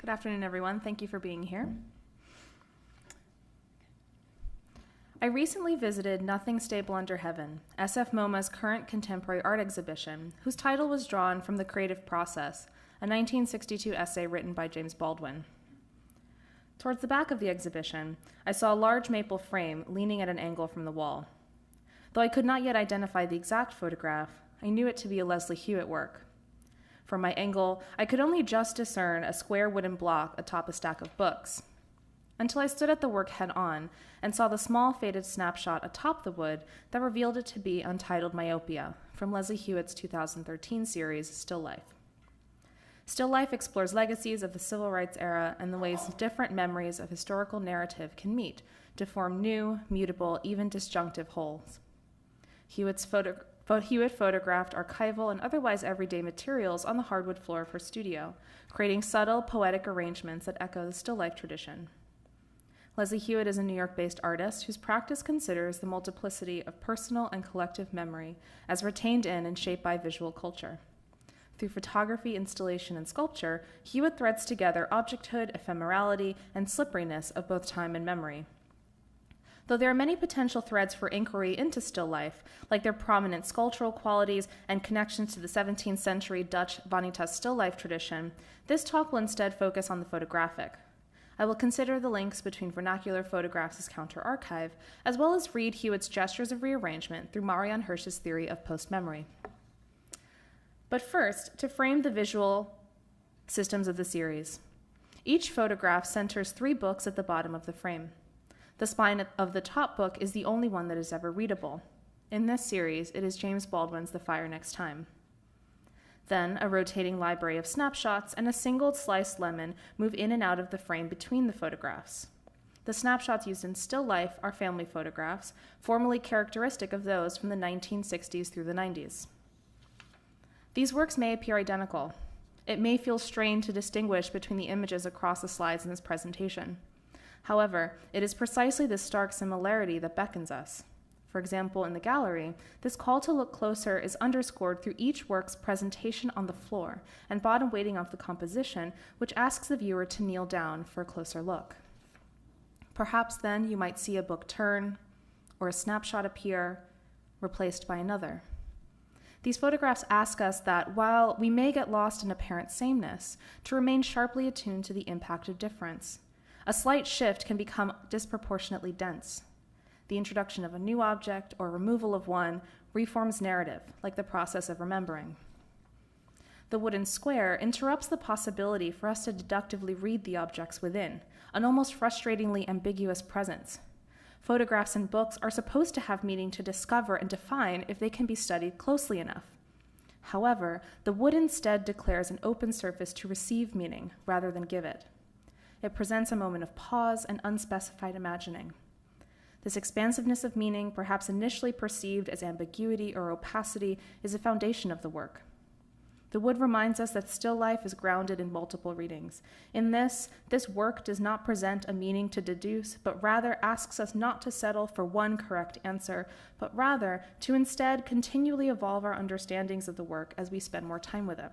Good afternoon, everyone. Thank you for being here. I recently visited Nothing Stable Under Heaven, SF MoMA's current contemporary art exhibition, whose title was drawn from The Creative Process, a 1962 essay written by James Baldwin. Towards the back of the exhibition, I saw a large maple frame leaning at an angle from the wall. Though I could not yet identify the exact photograph, I knew it to be a Leslie Hewitt work. From my angle, I could only just discern a square wooden block atop a stack of books, until I stood at the work head-on and saw the small faded snapshot atop the wood that revealed it to be Untitled Myopia from Leslie Hewitt's 2013 series, Still Life. Still Life explores legacies of the civil rights era and the ways different memories of historical narrative can meet to form new, mutable, even disjunctive wholes. Hewitt photographed archival and otherwise everyday materials on the hardwood floor of her studio, creating subtle, poetic arrangements that echo the still life tradition. Leslie Hewitt is a New York-based artist whose practice considers the multiplicity of personal and collective memory as retained in and shaped by visual culture. Through photography, installation, and sculpture, Hewitt threads together objecthood, ephemerality, and slipperiness of both time and memory. Though there are many potential threads for inquiry into still life, like their prominent sculptural qualities and connections to the 17th century Dutch Vanitas still life tradition, this talk will instead focus on the photographic. I will consider the links between vernacular photographs as counter-archive, as well as read Hewitt's gestures of rearrangement through Marianne Hirsch's theory of post-memory. But first, to frame the visual systems of the series. Each photograph centers 3 books at the bottom of the frame. The spine of the top book is the only one that is ever readable. In this series, it is James Baldwin's The Fire Next Time. Then, a rotating library of snapshots and a single sliced lemon move in and out of the frame between the photographs. The snapshots used in still life are family photographs, formally characteristic of those from the 1960s through the 90s. These works may appear identical. It may feel strained to distinguish between the images across the slides in this presentation. However, it is precisely this stark similarity that beckons us. For example, in the gallery, this call to look closer is underscored through each work's presentation on the floor and bottom weighting of the composition, which asks the viewer to kneel down for a closer look. Perhaps then you might see a book turn or a snapshot appear, replaced by another. These photographs ask us that, while we may get lost in apparent sameness, to remain sharply attuned to the impact of difference. A slight shift can become disproportionately dense. The introduction of a new object or removal of one reforms narrative, like the process of remembering. The wooden square interrupts the possibility for us to deductively read the objects within, an almost frustratingly ambiguous presence. Photographs and books are supposed to have meaning to discover and define if they can be studied closely enough. However, the wood instead declares an open surface to receive meaning rather than give it. It presents a moment of pause and unspecified imagining. This expansiveness of meaning, perhaps initially perceived as ambiguity or opacity, is the foundation of the work. The wood reminds us that still life is grounded in multiple readings. In this work does not present a meaning to deduce, but rather asks us not to settle for one correct answer, but rather to instead continually evolve our understandings of the work as we spend more time with it.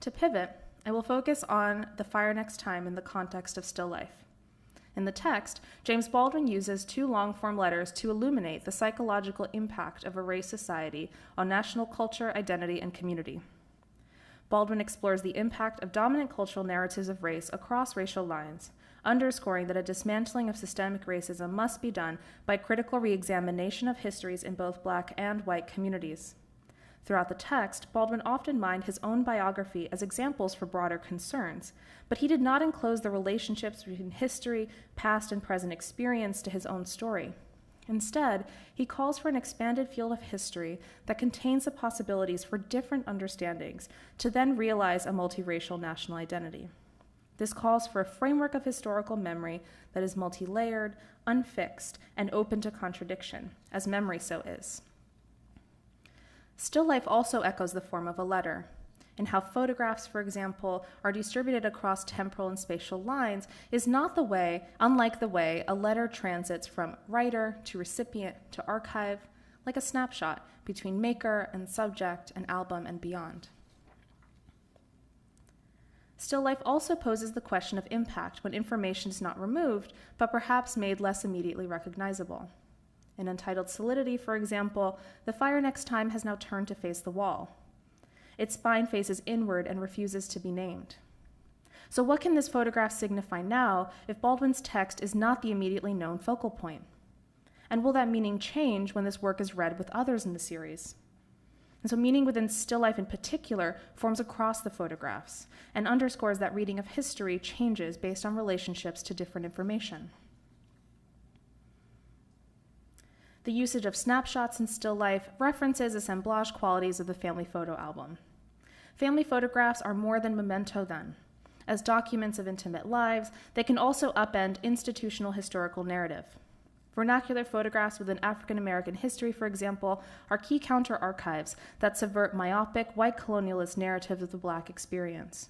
To pivot, I will focus on The Fire Next Time in the context of still life. In the text, James Baldwin uses 2 long-form letters to illuminate the psychological impact of a race society on national culture, identity, and community. Baldwin explores the impact of dominant cultural narratives of race across racial lines, underscoring that a dismantling of systemic racism must be done by critical re-examination of histories in both Black and white communities. Throughout the text, Baldwin often mined his own biography as examples for broader concerns, but he did not enclose the relationships between history, past, and present experience to his own story. Instead, he calls for an expanded field of history that contains the possibilities for different understandings to then realize a multiracial national identity. This calls for a framework of historical memory that is multi-layered, unfixed, and open to contradiction, as memory so is. Still life also echoes the form of a letter. In how photographs, for example, are distributed across temporal and spatial lines is not unlike the way a letter transits from writer to recipient to archive, like a snapshot between maker and subject and album and beyond. Still life also poses the question of impact when information is not removed, but perhaps made less immediately recognizable. In Untitled Solidity, for example, the fire next time has now turned to face the wall. Its spine faces inward and refuses to be named. So what can this photograph signify now if Baldwin's text is not the immediately known focal point? And will that meaning change when this work is read with others in the series? And so meaning within still life in particular forms across the photographs and underscores that reading of history changes based on relationships to different information. The usage of snapshots in still life references assemblage qualities of the family photo album. Family photographs are more than memento then. As documents of intimate lives, they can also upend institutional historical narrative. Vernacular photographs within African American history, for example, are key counter-archives that subvert myopic, white colonialist narratives of the Black experience.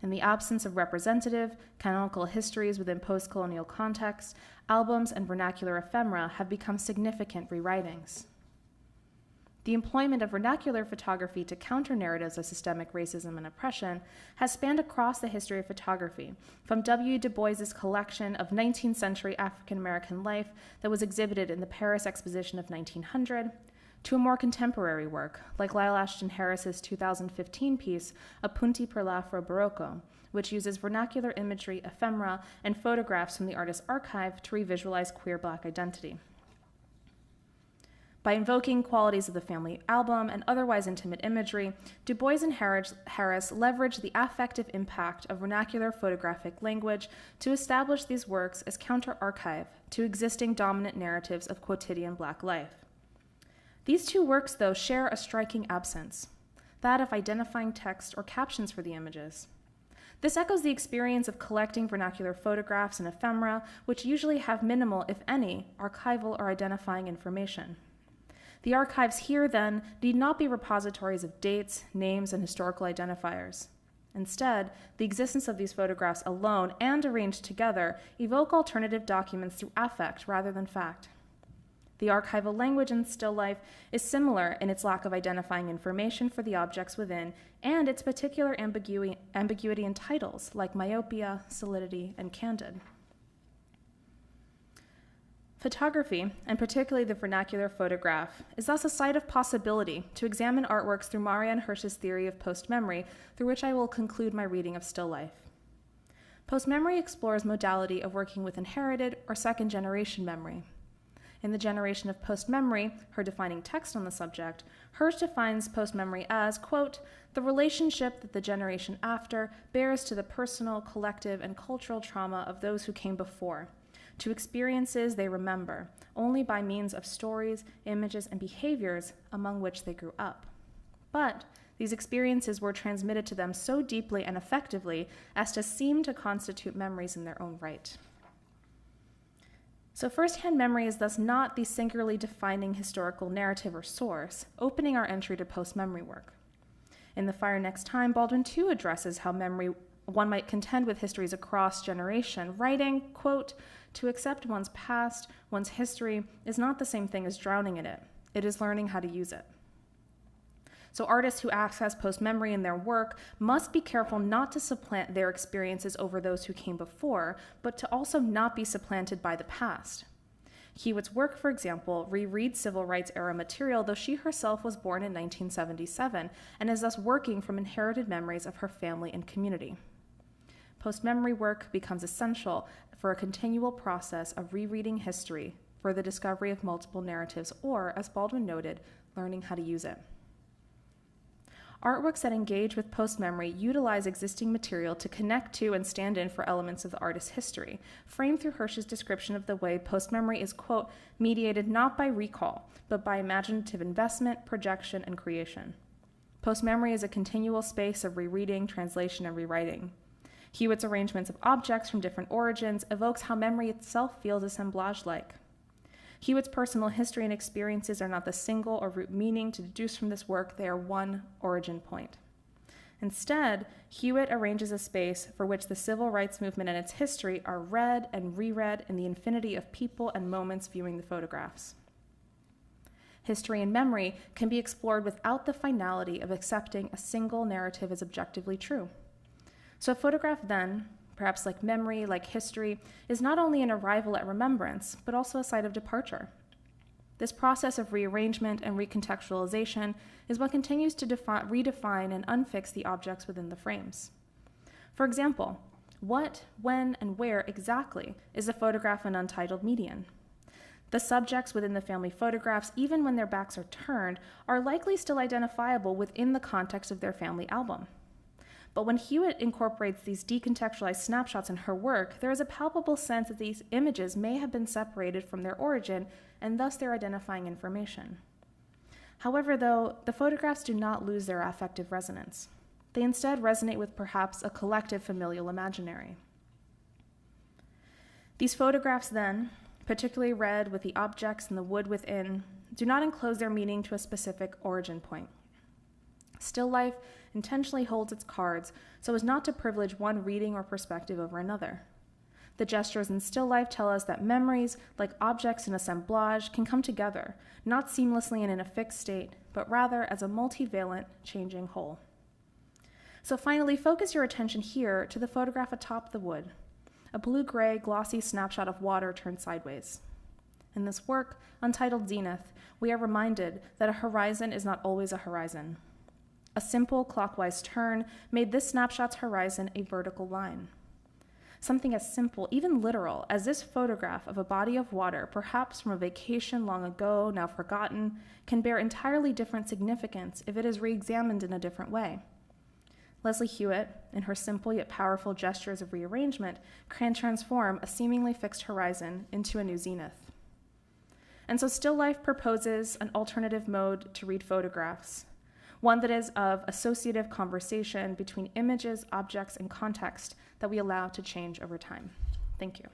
In the absence of representative, canonical histories within post-colonial context, albums and vernacular ephemera have become significant rewritings. The employment of vernacular photography to counter narratives of systemic racism and oppression has spanned across the history of photography, from W. Du Bois's collection of 19th century African American life that was exhibited in the Paris Exposition of 1900, to a more contemporary work, like Lyle Ashton Harris's 2015 piece, Appunti per l'Afro Barocco, which uses vernacular imagery, ephemera, and photographs from the artist's archive to revisualize queer Black identity. By invoking qualities of the family album and otherwise intimate imagery, Du Bois and Harris leveraged the affective impact of vernacular photographic language to establish these works as counter-archive to existing dominant narratives of quotidian Black life. These two works, though, share a striking absence, that of identifying text or captions for the images. This echoes the experience of collecting vernacular photographs and ephemera, which usually have minimal, if any, archival or identifying information. The archives here, then, need not be repositories of dates, names, and historical identifiers. Instead, the existence of these photographs alone and arranged together evoke alternative documents through affect rather than fact. The archival language in still life is similar in its lack of identifying information for the objects within and its particular ambiguity in titles like myopia, solidity, and candid. Photography, and particularly the vernacular photograph, is thus a site of possibility to examine artworks through Marianne Hirsch's theory of post-memory, through which I will conclude my reading of still life. Post-memory explores modality of working with inherited or second-generation memory. In the generation of post-memory, her defining text on the subject, Hirsch defines post-memory as, quote, the relationship that the generation after bears to the personal, collective, and cultural trauma of those who came before, to experiences they remember, only by means of stories, images, and behaviors among which they grew up. But these experiences were transmitted to them so deeply and effectively as to seem to constitute memories in their own right. So first-hand memory is thus not the singularly defining historical narrative or source, opening our entry to post-memory work. In The Fire Next Time, Baldwin too addresses how memory one might contend with histories across generation, writing, quote, to accept one's past, one's history, is not the same thing as drowning in it. It is learning how to use it. So artists who access post-memory in their work must be careful not to supplant their experiences over those who came before, but to also not be supplanted by the past. Hewitt's work, for example, rereads civil rights era material, though she herself was born in 1977 and is thus working from inherited memories of her family and community. Post-memory work becomes essential for a continual process of rereading history for the discovery of multiple narratives or, as Baldwin noted, learning how to use it. Artworks that engage with post-memory utilize existing material to connect to and stand in for elements of the artist's history, framed through Hirsch's description of the way post-memory is, quote, mediated not by recall, but by imaginative investment, projection, and creation. Post-memory is a continual space of rereading, translation, and rewriting. Hewitt's arrangements of objects from different origins evokes how memory itself feels assemblage-like. Hewitt's personal history and experiences are not the single or root meaning to deduce from this work, they are one origin point. Instead, Hewitt arranges a space for which the civil rights movement and its history are read and reread in the infinity of people and moments viewing the photographs. History and memory can be explored without the finality of accepting a single narrative as objectively true. So a photograph then, perhaps like memory, like history, is not only an arrival at remembrance, but also a site of departure. This process of rearrangement and recontextualization is what continues to redefine and unfix the objects within the frames. For example, what, when, and where exactly is a photograph an untitled median? The subjects within the family photographs, even when their backs are turned, are likely still identifiable within the context of their family album. But when Hewitt incorporates these decontextualized snapshots in her work, there is a palpable sense that these images may have been separated from their origin, and thus their identifying information. However, though, the photographs do not lose their affective resonance. They instead resonate with perhaps a collective familial imaginary. These photographs then, particularly read with the objects and the wood within, do not enclose their meaning to a specific origin point. Still life intentionally holds its cards so as not to privilege one reading or perspective over another. The gestures in still life tell us that memories, like objects in assemblage, can come together, not seamlessly and in a fixed state, but rather as a multivalent, changing whole. So finally, focus your attention here to the photograph atop the wood, a blue-gray, glossy snapshot of water turned sideways. In this work, untitled Zenith, we are reminded that a horizon is not always a horizon. A simple clockwise turn made this snapshot's horizon a vertical line. Something as simple, even literal, as this photograph of a body of water, perhaps from a vacation long ago, now forgotten, can bear entirely different significance if it is re-examined in a different way. Leslie Hewitt, in her simple yet powerful gestures of rearrangement, can transform a seemingly fixed horizon into a new zenith. And so still life proposes an alternative mode to read photographs, one that is of associative conversation between images, objects, and context that we allow to change over time. Thank you.